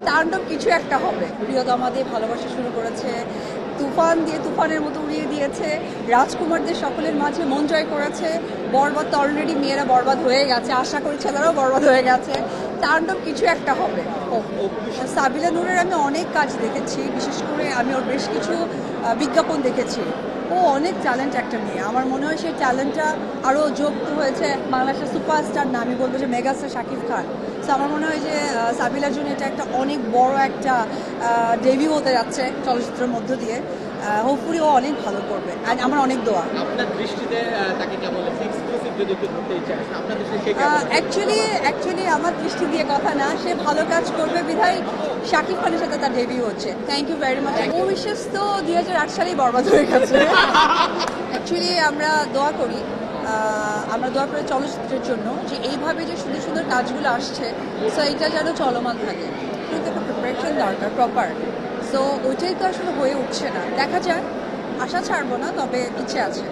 তাণ্ডব কিছু একটা হবে। প্রিয়তমা দিয়ে ভালোবাসা শুরু করেছে, তুফান দিয়ে তুফানের মতো উড়িয়ে দিয়েছে, রাজকুমারদের সকলের মাঝে মন জয় করেছে। বরবাদ তো অলরেডি মেয়েরা বরবাদ হয়ে গেছে, আশা করি ছেলেরাও বরবাদ হয়ে গেছে। তাণ্ডব কিছু একটা হবে। সাবিলা নূরের আমি অনেক কাজ দেখেছি, বিশেষ করে আমি ওর বেশ কিছু বিজ্ঞাপন দেখেছি। ও অনেক ট্যালেন্ট একটা মেয়ে, আমার মনে হয় সেই ট্যালেন্টটা আরও যুক্ত হয়েছে বাংলাদেশের সুপারস্টার না, আমি বলবো যে মেগাস্টার শাকিব খান। সো আমার মনে হয় যে সাবিলার জন্য এটা একটা অনেক বড় একটা ডেবিউ হতে যাচ্ছে চলচ্চিত্রের মধ্য দিয়ে। হোপফুলি ও অনেক ভালো করবে, আর আমার অনেক দোয়া। আপনার দৃষ্টিতে তাকে কেমন লাগছে? এক্সক্লুসিভ যদি একটু ধরতে ইচ্ছা আছে আপনার দৃষ্টিতে সে কেমন? অ্যাকচুয়ালি আমার দৃষ্টি দিয়ে কথা না, সে ভালো কাজ করবে বিধায় শাকিব খানের সাথে তার ডেবিউ হচ্ছে। Thank you very much. ও বিশ্বাস তো 2008 সালেই বরবাদ হয়ে গেছে। অ্যাকচুয়ালি আমরা দোয়া করি চলচ্চিত্রের জন্য যে এইভাবে যে সুন্দর সুন্দর কাজগুলো আসছে, সো এটা যেন চলমান থাকে, কিন্তু একটা প্রিপারেশন দরকার প্রপার। সো ওইটাই তো আসলে হয়ে উঠছে না, দেখা যায়, আশা ছাড়বো না, তবে ইচ্ছে আছে।